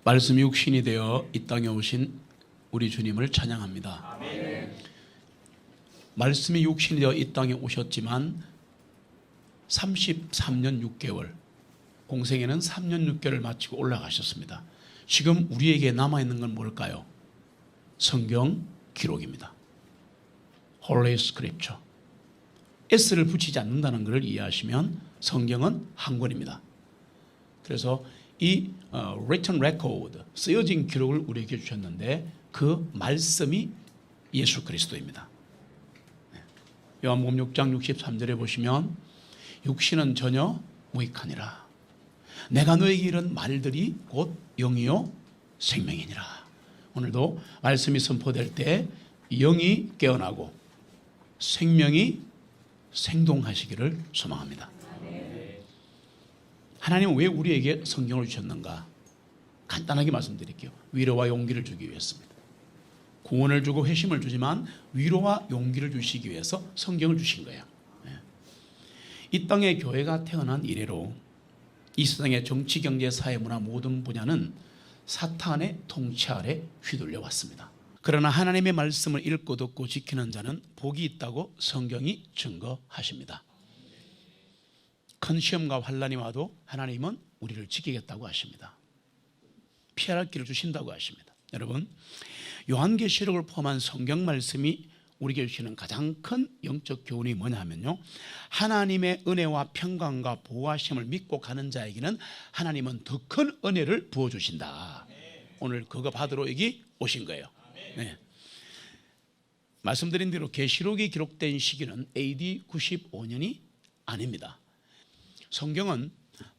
말씀이 육신이 되어 이 땅에 오신 우리 주님을 찬양합니다. 아멘. 말씀이 육신이 되어 이 땅에 오셨지만 33년 6개월, 공생에는 3년 6개월을 마치고 올라가셨습니다. 지금 우리에게 남아있는 건 뭘까요? 성경 기록입니다. Holy Scripture. S를 붙이지 않는다는 것을 이해하시면 성경은 한 권입니다. 그래서 이 written record, 쓰여진 기록을 우리에게 주셨는데 그 말씀이 예수 그리스도입니다. 요한복음 6장 63절에 보시면 육신은 전혀 무익하니라. 내가 너에게 이른 말들이 곧 영이요 생명이니라. 오늘도 말씀이 선포될 때 영이 깨어나고 생명이 생동하시기를 소망합니다. 하나님은 왜 우리에게 성경을 주셨는가? 간단하게 말씀드릴게요. 위로와 용기를 주기 위해서입니다. 구원을 주고 회심을 주지만 위로와 용기를 주시기 위해서 성경을 주신 거예요. 이 땅에 교회가 태어난 이래로 이 세상의 정치, 경제, 사회, 문화 모든 분야는 사탄의 통치 아래 휘둘려 왔습니다. 그러나 하나님의 말씀을 읽고 듣고 지키는 자는 복이 있다고 성경이 증거하십니다. 큰 시험과 환난이 와도 하나님은 우리를 지키겠다고 하십니다. 피할 길을 주신다고 하십니다. 여러분, 요한계시록을 포함한 성경 말씀이 우리에게 주시는 가장 큰 영적 교훈이 뭐냐 하면요, 하나님의 은혜와 평강과 보호하심을 믿고 가는 자에게는 하나님은 더 큰 은혜를 부어주신다. 오늘 그거 받으러 여기 오신 거예요. 네. 말씀드린 대로 계시록이 기록된 시기는 AD 95년이 아닙니다. 성경은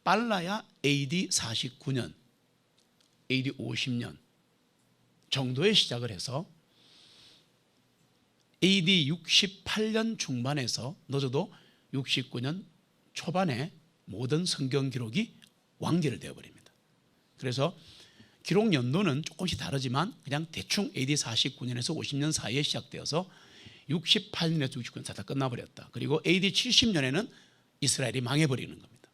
빨라야 AD 49년, AD 50년 정도에 시작을 해서 AD 68년 중반에서 늦어도 69년 초반에 모든 성경 기록이 완결되어 버립니다. 그래서 기록 연도는 조금씩 다르지만 그냥 대충 AD 49년에서 50년 사이에 시작되어서 68년에서 69년 다 끝나버렸다. 그리고 AD 70년에는 이스라엘이 망해버리는 겁니다.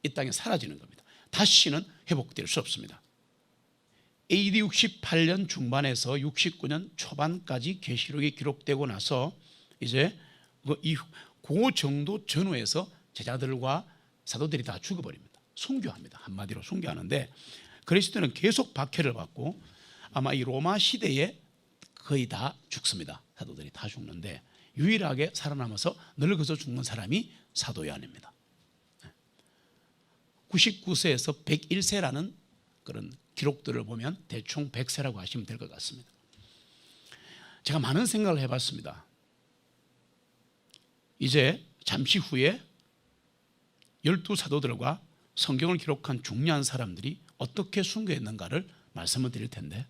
이 땅에 사라지는 겁니다. 다시는 회복될 수 없습니다. AD 68년 중반에서 69년 초반까지 계시록이 기록되고 나서 이제 그 정도 전후에서 제자들과 사도들이 다 죽어버립니다. 순교합니다. 한마디로 순교하는데 그리스도는 계속 박해를 받고 아마 이 로마 시대에 거의 다 죽습니다. 사도들이 다 죽는데 유일하게 살아남아서 늙어서 죽는 사람이 사도 요한입니다. 99세에서 101세라는 그런 기록들을 보면 대충 100세라고 하시면 될 것 같습니다. 제가 많은 생각을 해봤습니다. 이제 잠시 후에 12사도들과 성경을 기록한 중요한 사람들이 어떻게 순교했는가를 말씀을 드릴 텐데,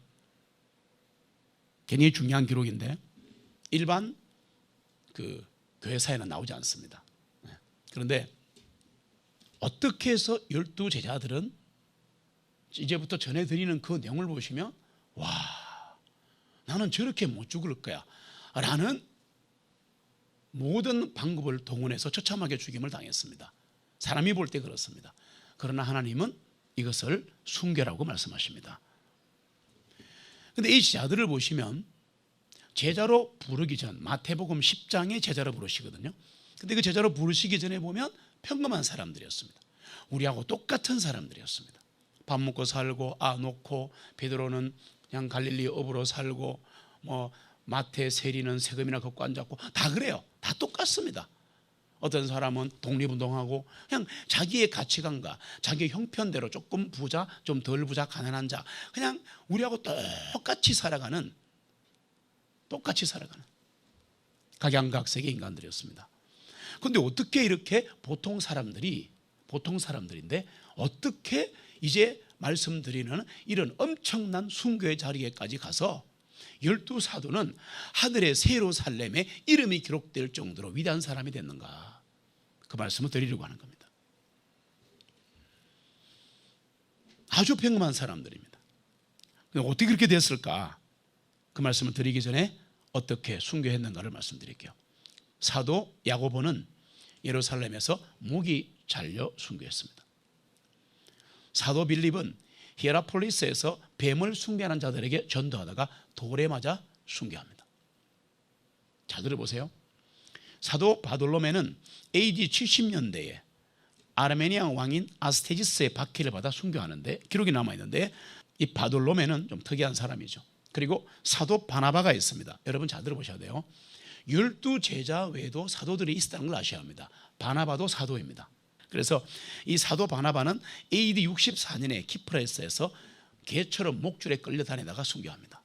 굉장히 중요한 기록인데 일반 그 교회사에는 나오지 않습니다. 그런데 어떻게 해서 12제자들은 이제부터 전해드리는 그 내용을 보시면 와, 나는 저렇게 못 죽을 거야 라는 모든 방법을 동원해서 처참하게 죽임을 당했습니다. 사람이 볼 때 그렇습니다. 그러나 하나님은 이것을 순교라고 말씀하십니다. 그런데 이 제자들을 보시면 제자로 부르기 전 마태복음 10장에 제자로 부르시거든요. 그런데 그 제자로 부르시기 전에 보면 평범한 사람들이었습니다. 우리하고 똑같은 사람들이었습니다. 밥 먹고 살고 놓고, 베드로는 그냥 갈릴리 어부로 살고, 뭐 마태 세리는 세금이나 걷고 앉았고, 다 그래요. 다 똑같습니다. 어떤 사람은 독립운동하고 그냥 자기의 가치관과 자기의 형편대로 조금 부자, 좀 덜 부자, 가난한 자, 그냥 우리하고 똑같이 살아가는 각양각색의 인간들이었습니다. 그런데 어떻게 이렇게 보통 사람들인데 어떻게 이제 말씀드리는 이런 엄청난 순교의 자리에까지 가서 12사도는 하늘의 새 예루살렘에 이름이 기록될 정도로 위대한 사람이 됐는가, 그 말씀을 드리려고 하는 겁니다. 아주 평범한 사람들입니다. 어떻게 그렇게 됐을까, 그 말씀을 드리기 전에 어떻게 순교했는가를 말씀드릴게요. 사도 야고보는 예루살렘에서 목이 잘려 순교했습니다. 사도 빌립은 히에라폴리스에서 뱀을 숭배하는 자들에게 전도하다가 돌에 맞아 순교합니다. 잘 들어보세요. 사도 바돌로메는 AD 70년대에 아르메니아 왕인 아스테지스의 박해를 받아 순교하는데 기록이 남아있는데, 이 바돌로메는 좀 특이한 사람이죠. 그리고 사도 바나바가 있습니다. 여러분 잘 들어보셔야 돼요. 12제자 외에도 사도들이 있었다는 걸 아셔야 합니다. 바나바도 사도입니다. 그래서 이 사도 바나바는 AD 64년에 키프레스에서 개처럼 목줄에 끌려 다니다가 순교합니다.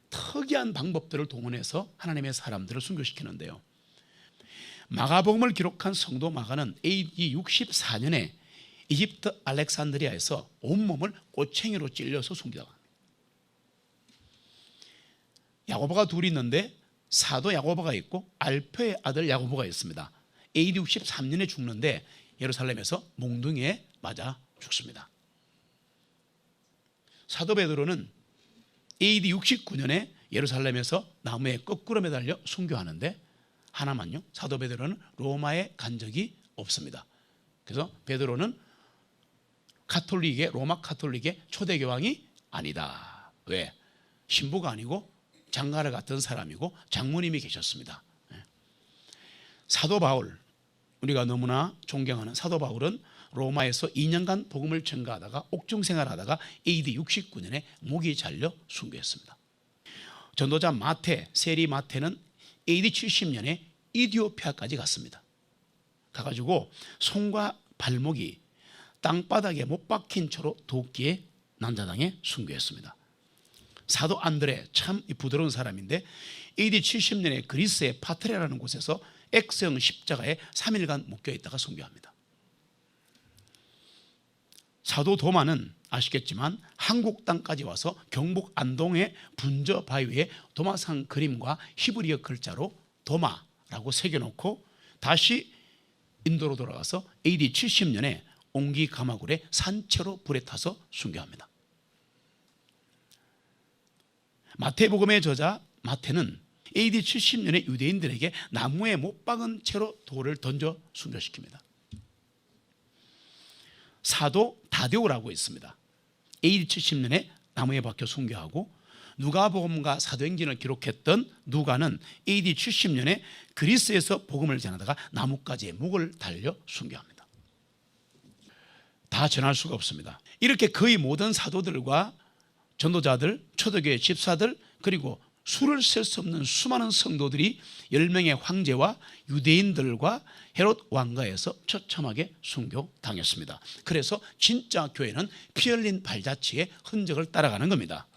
특이한 방법들을 동원해서 하나님의 사람들을 순교시키는데요. 마가복음을 기록한 성도 마가는 AD 64년에 이집트 알렉산드리아에서 온몸을 꼬챙이로 찔려서 순교합니다. 야고보가 둘이 있는데 사도 야고보가 있고 알페의 아들 야고보가 있습니다. AD 63년에 죽는데 예루살렘에서 몽둥이에 맞아 죽습니다. 사도 베드로는 AD 69년에 예루살렘에서 나무에 거꾸로 매달려 순교하는데, 하나만요, 사도 베드로는 로마에 간 적이 없습니다. 그래서 베드로는 로마 카톨릭의 초대교황이 아니다. 왜? 신부가 아니고 장가를 갔던 사람이고 장모님이 계셨습니다. 사도 바울, 우리가 너무나 존경하는 사도 바울은 로마에서 2년간 복음을 전가하다가 옥중 생활하다가 AD 69년에 목이 잘려 순교했습니다. 전도자 마태, 세리 마태는 AD 70년에 이디오피아까지 갔습니다. 가가지고 손과 발목이 땅바닥에 못 박힌 채로 도끼에 난자당해 순교했습니다. 사도 안드레, 참 부드러운 사람인데 AD 70년에 그리스의 파트레라는 곳에서 X형 십자가에 3일간 묶여있다가 순교합니다. 사도 도마는 아시겠지만 한국 땅까지 와서 경북 안동의 분저 바위에 도마상 그림과 히브리어 글자로 도마라고 새겨놓고 다시 인도로 돌아가서 AD 70년에 옹기 가마굴에 산채로 불에 타서 순교합니다. 마태복음의 저자 마태는 AD 70년에 유대인들에게 나무에 못 박은 채로 돌을 던져 순교시킵니다. 사도 다데오라고 있습니다. AD 70년에 나무에 박혀 순교하고, 누가복음과 사도행전을 기록했던 누가는 AD 70년에 그리스에서 복음을 전하다가 나무까지의 목을 달려 순교합니다. 다 전할 수가 없습니다. 이렇게 거의 모든 사도들과 전도자들, 초대교회 집사들, 그리고 수를 셀 수 없는 수많은 성도들이 10명의 황제와 유대인들과 헤롯 왕가에서 처참하게 순교당했습니다. 그래서 진짜 교회는 피 흘린 발자취의 흔적을 따라가는 겁니다.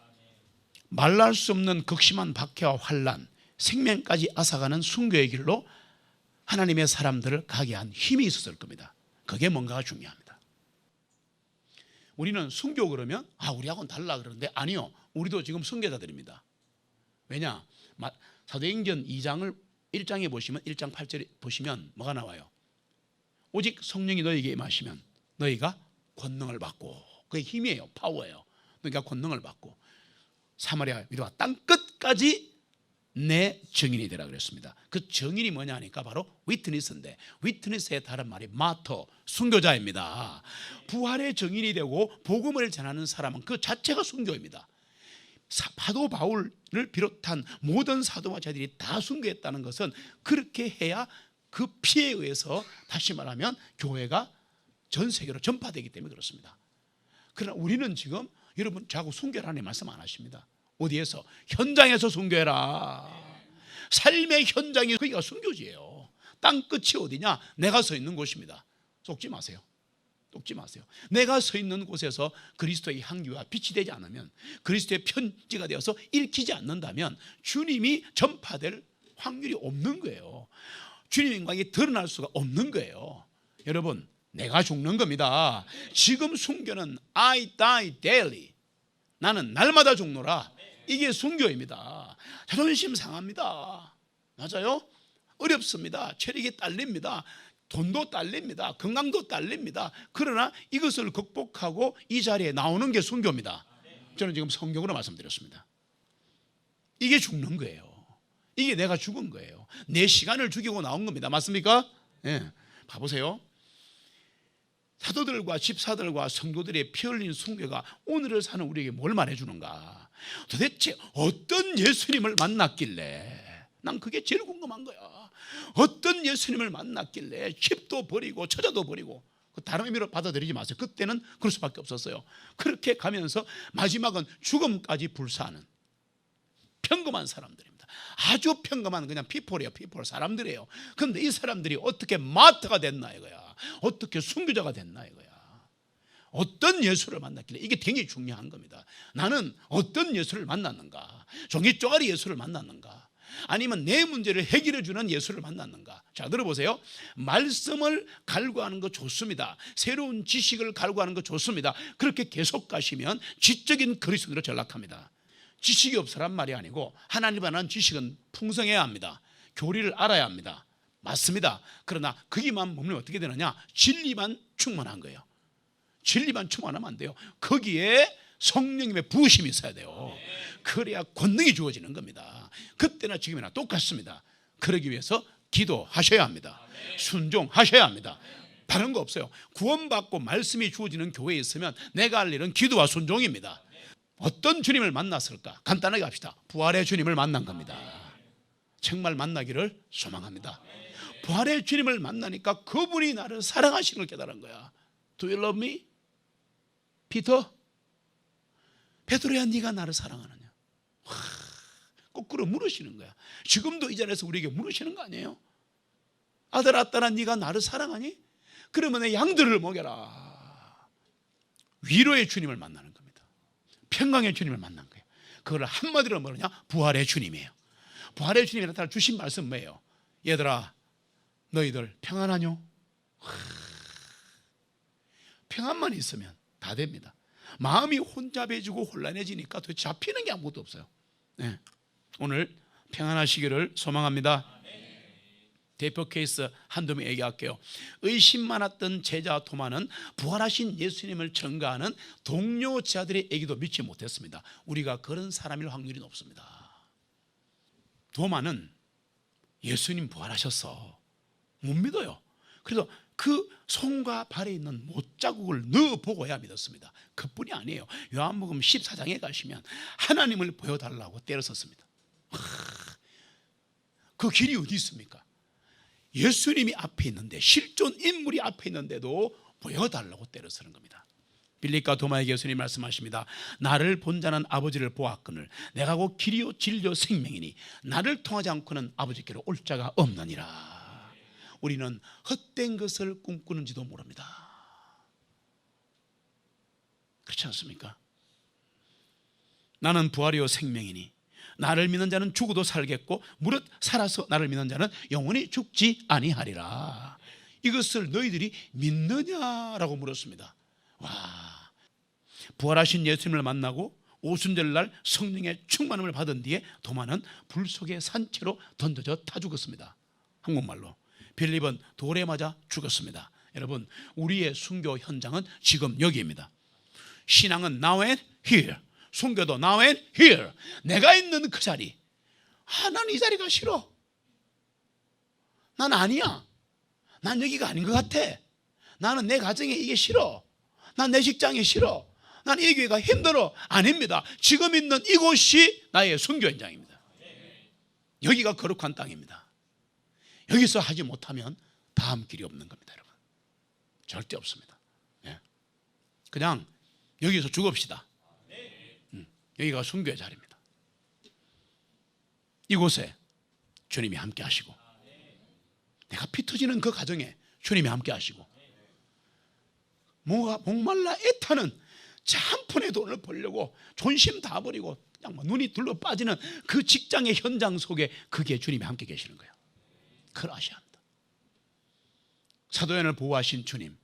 말할 수 없는 극심한 박해와 환난, 생명까지 앗아가는 순교의 길로 하나님의 사람들을 가게 한 힘이 있었을 겁니다. 그게 뭔가가 중요합니다. 우리는 순교 그러면 우리하고는 달라 그러는데, 아니요, 우리도 지금 순교자들입니다. 왜냐? 사도행전 1장에 보시면 1장 8절에 보시면 뭐가 나와요? 오직 성령이 너희에게 임하시면 너희가 권능을 받고, 그게 힘이에요, 파워예요. 너희가 권능을 받고 사마리아 위로와 땅끝까지 내 증인이 되라 그랬습니다. 그 증인이 뭐냐 하니까 바로 위트니스인데, 위트니스의 다른 말이 마터, 순교자입니다. 부활의 증인이 되고 복음을 전하는 사람은 그 자체가 순교입니다. 사도 바울을 비롯한 모든 사도마자들이 다 순교했다는 것은 그렇게 해야 그 피에 의해서, 다시 말하면 교회가 전 세계로 전파되기 때문에 그렇습니다. 그러나 우리는 지금, 여러분 자꾸 순교라는 말씀 안 하십니다. 어디에서? 현장에서 순교해라. 삶의 현장이 거기가 순교지예요. 땅끝이 어디냐? 내가 서 있는 곳입니다. 속지 마세요. 속지 마세요. 내가 서 있는 곳에서 그리스도의 향기와 빛이 되지 않으면, 그리스도의 편지가 되어서 읽히지 않는다면 주님이 전파될 확률이 없는 거예요. 주님의 영광이 드러날 수가 없는 거예요. 여러분, 내가 죽는 겁니다. 지금 순교는 I die daily. 나는 날마다 죽노라. 이게 순교입니다. 자존심 상합니다. 맞아요? 어렵습니다. 체력이 딸립니다. 돈도 딸립니다. 건강도 딸립니다. 그러나 이것을 극복하고 이 자리에 나오는 게 순교입니다. 저는 지금 성경으로 말씀드렸습니다. 이게 죽는 거예요. 이게 내가 죽은 거예요. 내 시간을 죽이고 나온 겁니다. 맞습니까? 예. 봐보세요. 사도들과 집사들과 성도들의 피 흘린 순교가 오늘을 사는 우리에게 뭘 말해주는가? 도대체 어떤 예수님을 만났길래, 난 그게 제일 궁금한 거야. 어떤 예수님을 만났길래 집도 버리고 처자도 버리고, 다른 의미로 받아들이지 마세요. 그때는 그럴 수밖에 없었어요. 그렇게 가면서 마지막은 죽음까지 불사하는 평범한 사람들입니다. 아주 평범한 그냥 피폴이에요. 피폴 사람들이에요. 그런데 이 사람들이 어떻게 마트가 됐나 이거야. 어떻게 순교자가 됐나 이거야. 어떤 예수를 만났길래, 이게 굉장히 중요한 겁니다. 나는 어떤 예수를 만났는가? 종이 쪼가리 예수를 만났는가? 아니면 내 문제를 해결해 주는 예수를 만났는가? 자, 들어보세요. 말씀을 갈구하는 거 좋습니다. 새로운 지식을 갈구하는 거 좋습니다. 그렇게 계속 가시면 지적인 그리스도인으로 전락합니다. 지식이 없으란 말이 아니고 하나님에 관한 지식은 풍성해야 합니다. 교리를 알아야 합니다. 맞습니다. 그러나 거기만 머물면 어떻게 되느냐? 진리만 충만한 거예요. 진리만 충만하면 안 돼요. 거기에 성령님의 부으심이 있어야 돼요. 그래야 권능이 주어지는 겁니다. 그때나 지금이나 똑같습니다. 그러기 위해서 기도하셔야 합니다. 순종하셔야 합니다. 다른 거 없어요. 구원받고 말씀이 주어지는 교회에 있으면 내가 할 일은 기도와 순종입니다. 어떤 주님을 만났을까? 간단하게 합시다. 부활의 주님을 만난 겁니다. 정말 만나기를 소망합니다. 부활의 주님을 만나니까 그분이 나를 사랑하시는 걸 깨달은 거야. Do you love me? 피터? 베드로야, 네가 나를 사랑하느냐? 거꾸로 물으시는 거야. 지금도 이 자리에서 우리에게 물으시는 거 아니에요? 아들아, 딸아, 네가 나를 사랑하니? 그러면 내 양들을 먹여라. 위로의 주님을 만나는 겁니다. 평강의 주님을 만난 거예요. 그걸 한마디로 뭐냐? 부활의 주님이에요. 부활의 주님이 나타나 주신 말씀 뭐예요? 얘들아, 너희들 평안하뇨? 평안만 있으면 다 됩니다. 마음이 혼잡해지고 혼란해지니까 도대체 잡히는 게 아무것도 없어요. 네. 오늘 평안하시기를 소망합니다. 대표 케이스 한두 명 얘기할게요. 의심 많았던 제자 도마는 부활하신 예수님을 전가하는 동료 제자들의 얘기도 믿지 못했습니다. 우리가 그런 사람일 확률이 높습니다. 도마는 예수님 부활하셨어 못 믿어요. 그래서 그 손과 발에 있는 못자국을 넣어보고야 믿었습니다. 그뿐이 아니에요. 요한복음 14장에 가시면 하나님을 보여달라고 때렸었습니다. 그 길이 어디 있습니까? 예수님이 앞에 있는데, 실존 인물이 앞에 있는데도 보여달라고 때려서는 겁니다. 빌립과 도마에게 예수님이 말씀하십니다. 나를 본 자는 아버지를 보았거늘 내가 곧 길이요 진리요 생명이니 나를 통하지 않고는 아버지께로 올 자가 없느니라. 우리는 헛된 것을 꿈꾸는지도 모릅니다. 그렇지 않습니까? 나는 부활이요 생명이니 나를 믿는 자는 죽어도 살겠고 무릇 살아서 나를 믿는 자는 영원히 죽지 아니하리라. 이것을 너희들이 믿느냐라고 물었습니다. 와, 부활하신 예수님을 만나고 오순절날 성령의 충만함을 받은 뒤에 도마는 불 속의 산채로 던져져 타 죽었습니다. 한국말로 빌립은 돌에 맞아 죽었습니다. 여러분, 우리의 순교 현장은 지금 여기입니다. 신앙은 now and here, 순교도 now and here. 내가 있는 그 자리. 난 이 자리가 싫어. 난 아니야. 난 여기가 아닌 것 같아. 나는 내 가정에 이게 싫어. 난 내 직장이 싫어. 난 이 교회가 힘들어. 아닙니다. 지금 있는 이곳이 나의 순교 현장입니다. 여기가 거룩한 땅입니다. 여기서 하지 못하면 다음 길이 없는 겁니다, 여러분. 절대 없습니다. 그냥 여기서 죽읍시다. 여기가 순교의 자리입니다. 이곳에 주님이 함께 하시고, 내가 피 터지는 그 가정에 주님이 함께 하시고, 목말라 애타는 한 푼의 돈을 벌려고 존심 다 버리고 그냥 눈이 둘러 빠지는 그 직장의 현장 속에 그게 주님이 함께 계시는 거예요. 그걸 아셔야 합니다. 사도연을 보호하신 주님,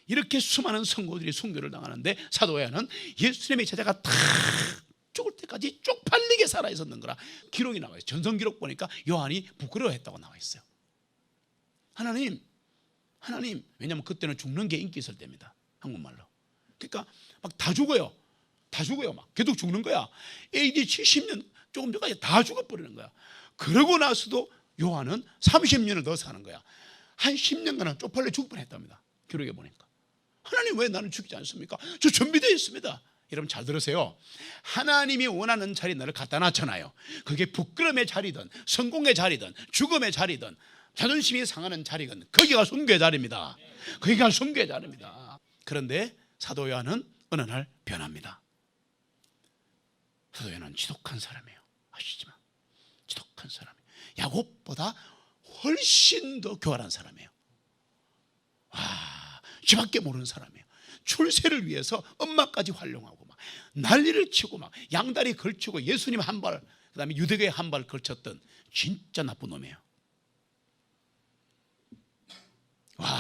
이렇게 수많은 성도들이 순교를 당하는데 사도연은 예수님의 제자가 다 죽을 때까지 쪽팔리게 살아 있었는 거라 기록이 나와요. 전성 기록 보니까 요한이 부끄러워했다고 나와 있어요. 하나님, 왜냐하면 그때는 죽는 게 인기 있을 때입니다. 한국말로. 그러니까 막 다 죽어요. 다 죽어요. 막 계속 죽는 거야. AD 70년 조금 전까지 다 죽어버리는 거야. 그러고 나서도 요한은 30년을 더 사는 거야. 한 10년간은 쪽팔려 죽을 뻔했답니다. 기록에 보니까. 하나님 왜 나는 죽지 않습니까? 저 준비되어 있습니다. 여러분 잘 들으세요. 하나님이 원하는 자리에 나를 갖다 놨잖아요. 그게 부끄러움의 자리든 성공의 자리든 죽음의 자리든 자존심이 상하는 자리든 거기가 순교의 자리입니다. 거기가 순교의 자리입니다. 그런데 사도 요한은 어느 날 변합니다. 사도 요한은 지독한 사람이에요. 아시지만 지독한 사람이에요. 야곱보다 훨씬 더 교활한 사람이에요. 와, 쥐밖에 모르는 사람이에요. 출세를 위해서 엄마까지 활용하고 막 난리를 치고 막 양다리 걸치고 예수님 한 발, 그다음에 유대교에 한 발 걸쳤던 진짜 나쁜 놈이에요. 와,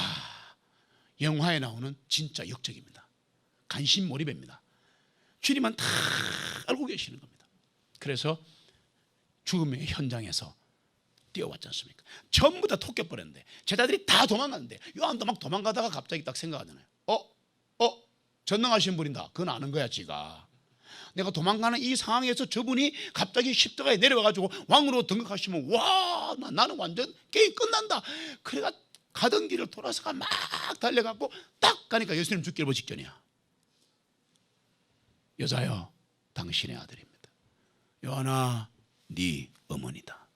영화에 나오는 진짜 역적입니다. 간신 몰입입니다. 주님은 다 알고 계시는 겁니다. 그래서 죽음의 현장에서 뛰어왔지 않습니까? 전부 다 톡껴버렸는데 제자들이 다 도망갔는데 요한도 막 도망가다가 갑자기 딱 생각하잖아요. 전능하신 분이다. 그건 아는 거야 지가. 내가 도망가는 이 상황에서 저분이 갑자기 십자가에 내려와가지고 왕으로 등극하시면 와, 나는 완전 게임 끝난다. 그래가 가던 길을 돌아서가 막 달려가고 딱 가니까 예수님 죽기 일보 직전이야. 여자여, 당신의 아들입니다. 요한아, 네 어머니다.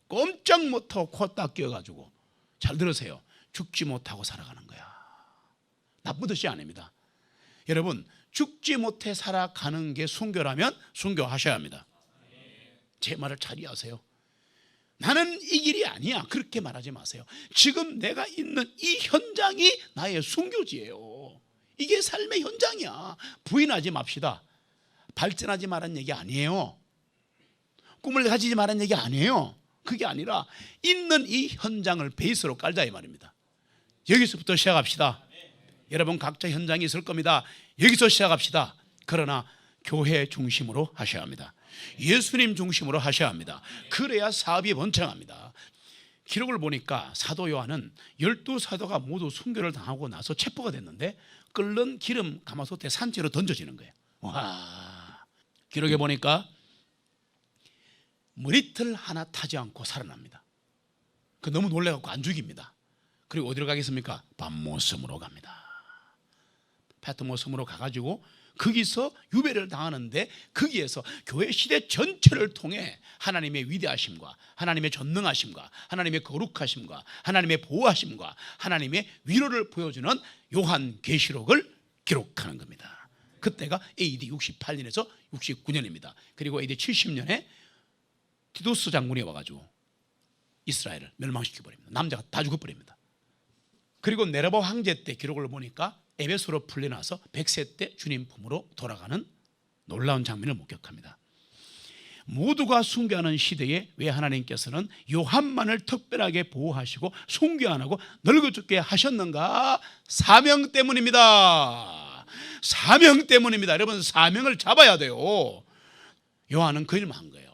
꼼짝 못하고 코 딱 끼어가지고, 잘 들으세요, 죽지 못하고 살아가는 거야. 나쁜 뜻이 아닙니다. 여러분, 죽지 못해 살아가는 게 순교라면 순교하셔야 합니다. 제 말을 잘 이해하세요. 나는 이 길이 아니야, 그렇게 말하지 마세요. 지금 내가 있는 이 현장이 나의 순교지예요. 이게 삶의 현장이야. 부인하지 맙시다. 발전하지 말란 얘기 아니에요. 꿈을 가지지 말란 얘기 아니에요. 그게 아니라 있는 이 현장을 베이스로 깔자 이 말입니다. 여기서부터 시작합시다. 여러분 각자 현장이 있을 겁니다. 여기서 시작합시다. 그러나 교회 중심으로 하셔야 합니다. 예수님 중심으로 하셔야 합니다. 그래야 사업이 번창합니다. 기록을 보니까 사도 요한은 12사도가 모두 순교를 당하고 나서 체포가 됐는데 끓는 기름 가마솥에 산채로 던져지는 거예요. 와, 기록에 보니까 머리털 하나 타지 않고 살아납니다. 그 너무 놀래갖고 안 죽입니다. 그리고 어디로 가겠습니까? 밤모섬으로 갑니다. 패트모섬으로 가가지고 거기서 유배를 당하는데 거기에서 교회 시대 전체를 통해 하나님의 위대하심과 하나님의 전능하심과 하나님의 거룩하심과 하나님의 보호하심과 하나님의 위로를 보여주는 요한계시록을 기록하는 겁니다. 그때가 AD 68년에서 69년입니다. 그리고 AD 70년에 디도스 장군이 와가지고 이스라엘을 멸망시켜버립니다. 남자가 다 죽어버립니다. 그리고 네로바 황제 때 기록을 보니까 에베소로 풀려나서 100세 때 주님 품으로 돌아가는 놀라운 장면을 목격합니다. 모두가 순교하는 시대에 왜 하나님께서는 요한만을 특별하게 보호하시고 순교 안 하고 늙어 죽게 하셨는가? 사명 때문입니다. 사명 때문입니다. 여러분, 사명을 잡아야 돼요. 요한은 그 일만 한 거예요.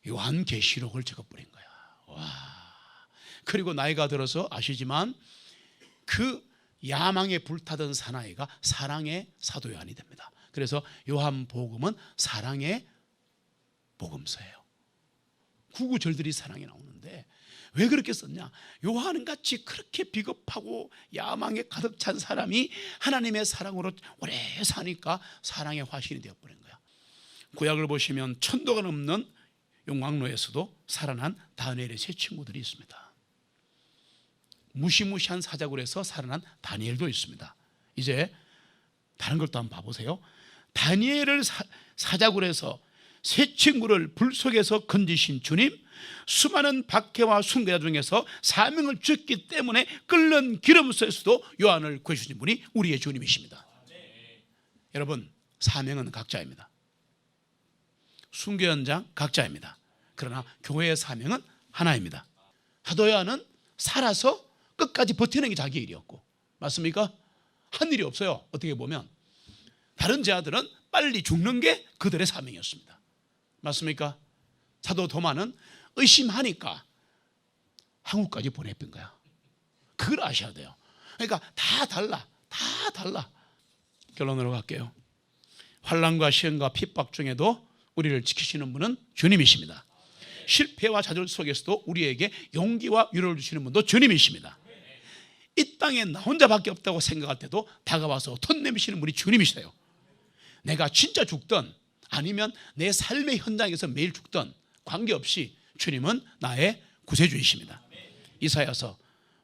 요한계시록을 적어버린 거야. 와. 그리고 나이가 들어서 아시지만 그 야망에 불타던 사나이가 사랑의 사도 요한이 됩니다. 그래서 요한복음은 사랑의 복음서예요. 구구절들이 사랑이 나오는데 왜 그렇게 썼냐? 요한은 같이 그렇게 비겁하고 야망에 가득 찬 사람이 하나님의 사랑으로 오래 사니까 사랑의 화신이 되어버린 거야. 구약을 보시면 천도가 넘는 용광로에서도 살아난 다니엘의 세 친구들이 있습니다. 무시무시한 사자굴에서 살아난 다니엘도 있습니다. 이제 다른 걸 또 한번 봐보세요. 다니엘을 사자굴에서 세 친구를 불 속에서 건지신 주님, 수많은 박해와 순교자 중에서 사명을 주셨기 때문에 끓는 기름 속에서도 요한을 구해주신 분이 우리의 주님이십니다. 여러분, 사명은 각자입니다. 순교 현장 각자입니다. 그러나 교회의 사명은 하나입니다. 사도 요한은 살아서 끝까지 버티는 게 자기 일이었고, 맞습니까? 한 일이 없어요. 어떻게 보면 다른 제자들은 빨리 죽는 게 그들의 사명이었습니다. 맞습니까? 사도 도마는 의심하니까 한국까지 보내본 거야. 그걸 아셔야 돼요. 그러니까 다 달라. 다 달라. 결론으로 갈게요. 환난과 시험과 핍박 중에도 우리를 지키시는 분은 주님이십니다. 실패와 좌절 속에서도 우리에게 용기와 위로를 주시는 분도 주님이십니다. 이 땅에 나 혼자밖에 없다고 생각할 때도 다가와서 돈 내미시는 분이 주님이세요. 내가 진짜 죽든 아니면 내 삶의 현장에서 매일 죽든 관계없이 주님은 나의 구세주이십니다. 이사야서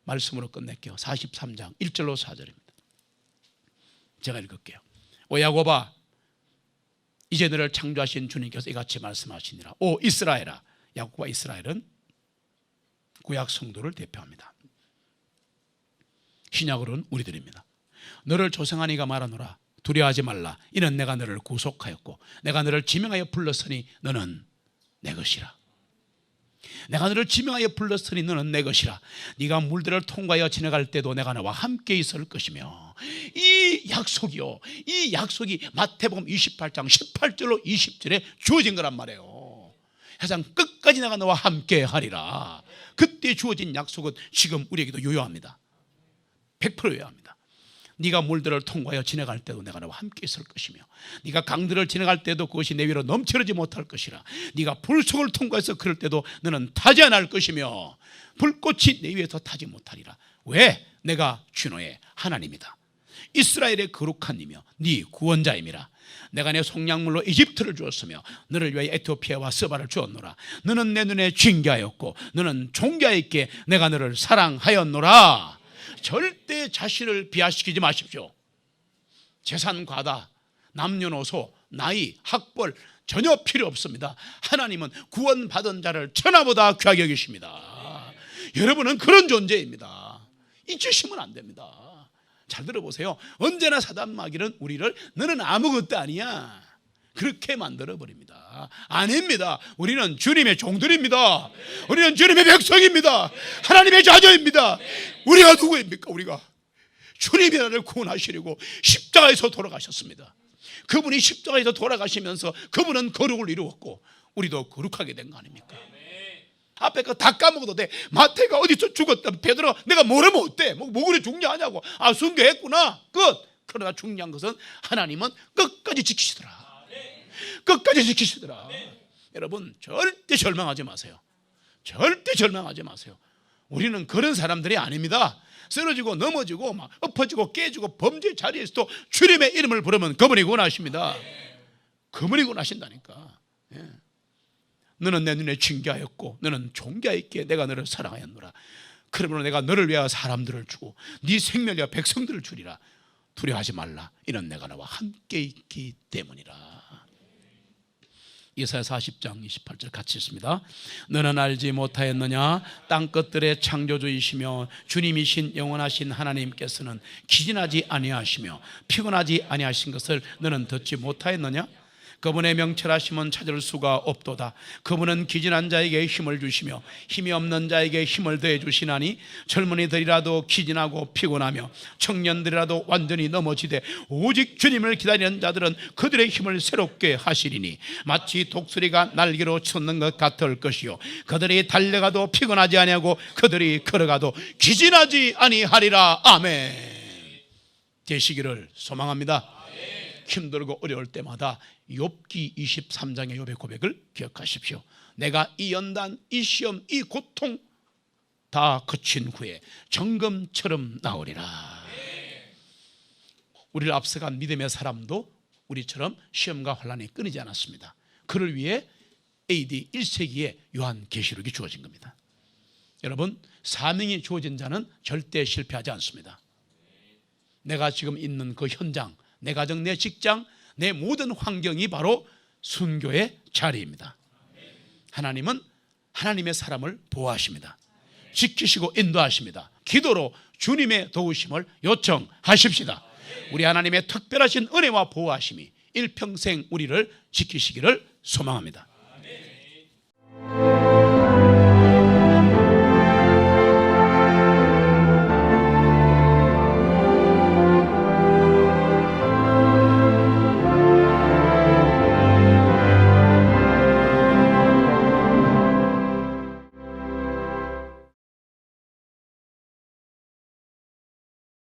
말씀으로 끝낼게요. 43장 1절로 4절입니다. 제가 읽을게요. 오 야곱아, 이제 너를 창조하신 주님께서 이같이 말씀하시니라. 오 이스라엘아. 야곱과 이스라엘은 구약 성도를 대표합니다. 신약으로는 우리들입니다. 너를 조성한 이가 말하노라. 두려워하지 말라. 이는 내가 너를 구속하였고 내가 너를 지명하여 불렀으니 너는 내 것이라. 내가 너를 지명하여 불렀으니 너는 내 것이라. 네가 물들을 통과하여 지나갈 때도 내가 너와 함께 있을 것이며. 이 약속이요, 이 약속이 마태복음 28장 18절로 20절에 주어진 거란 말이에요. 세상 끝까지 내가 너와 함께 하리라. 그때 주어진 약속은 지금 우리에게도 유효합니다. 100% 유효합니다. 네가 물들을 통과하여 지나갈 때도 내가 너와 함께 있을 것이며 네가 강들을 지나갈 때도 그것이 내 위로 넘쳐르지 못할 것이라. 네가 불속을 통과해서 그럴 때도 너는 타지 않을 것이며 불꽃이 내 위에서 타지 못하리라. 왜? 내가 주너의 하나님이다. 이스라엘의 거룩한 이며 네 구원자임이라. 내가 내 속량물로 이집트를 주었으며 너를 위하여 에티오피아와 스바를 주었노라. 너는 내 눈에 징계하였고 너는 존귀하였기에 내가 너를 사랑하였노라. 절대 자신을 비하시키지 마십시오. 재산 과다, 남녀노소, 나이, 학벌 전혀 필요 없습니다. 하나님은 구원받은 자를 천하보다 귀하게 여기십니다. 여러분은 그런 존재입니다. 잊으시면 안 됩니다. 잘 들어보세요. 언제나 사단 마귀는 우리를 너는 아무것도 아니야 그렇게 만들어버립니다. 아닙니다. 우리는 주님의 종들입니다. 우리는 주님의 백성입니다. 하나님의 자녀입니다. 우리가 누구입니까? 우리가 주님이 나를 구원하시려고 십자가에서 돌아가셨습니다. 그분이 십자가에서 돌아가시면서 그분은 거룩을 이루었고 우리도 거룩하게 된 거 아닙니까? 앞에 거 다 까먹어도 돼. 마태가 어디서 죽었던 베드로가 내가 모르면 어때? 뭐 그래 중요하냐고. 아 순교했구나. 끝. 그러나 중요한 것은 하나님은 끝까지 지키시더라. 끝까지 지키시더라. 여러분 절대 절망하지 마세요. 절대 절망하지 마세요. 우리는 그런 사람들이 아닙니다. 쓰러지고 넘어지고 막 엎어지고 깨지고 범죄 자리에서도 주님의 이름을 부르면 그분이 구원하십니다. 그분이 구원하신다니까. 예. 너는 내 눈에 징계하였고 너는 존귀하였기에 내가 너를 사랑하였노라. 그러므로 내가 너를 위하여 사람들을 주고 네 생명을 위하여 백성들을 주리라. 두려워하지 말라. 이는 내가 너와 함께 있기 때문이라. 이사야 40장 28절 같이 있습니다. 너는 알지 못하였느냐? 땅끝들의 창조주이시며 주님이신 영원하신 하나님께서는 기진하지 아니하시며 피곤하지 아니하신 것을 너는 듣지 못하였느냐? 그분의 명철하심은 찾을 수가 없도다. 그분은 기진한 자에게 힘을 주시며 힘이 없는 자에게 힘을 더해 주시나니 젊은이들이라도 기진하고 피곤하며 청년들이라도 완전히 넘어지되 오직 주님을 기다리는 자들은 그들의 힘을 새롭게 하시리니 마치 독수리가 날개로 솟는 것 같을 것이요 그들이 달려가도 피곤하지 아니하고 그들이 걸어가도 기진하지 아니하리라. 아멘. 되시기를 소망합니다. 힘들고 어려울 때마다 욥기 23장의 욥의 고백을 기억하십시오. 내가 이 연단, 이 시험, 이 고통 다 거친 후에 정금처럼 나오리라. 우리를 앞서간 믿음의 사람도 우리처럼 시험과 환난이 끊이지 않았습니다. 그를 위해 AD 1세기에 요한계시록이 주어진 겁니다. 여러분 사명이 주어진 자는 절대 실패하지 않습니다. 내가 지금 있는 그 현장, 내 가정, 내 직장, 내 모든 환경이 바로 순교의 자리입니다. 하나님은 하나님의 사람을 보호하십니다. 지키시고 인도하십니다. 기도로 주님의 도우심을 요청하십시다. 우리 하나님의 특별하신 은혜와 보호하심이 일평생 우리를 지키시기를 소망합니다.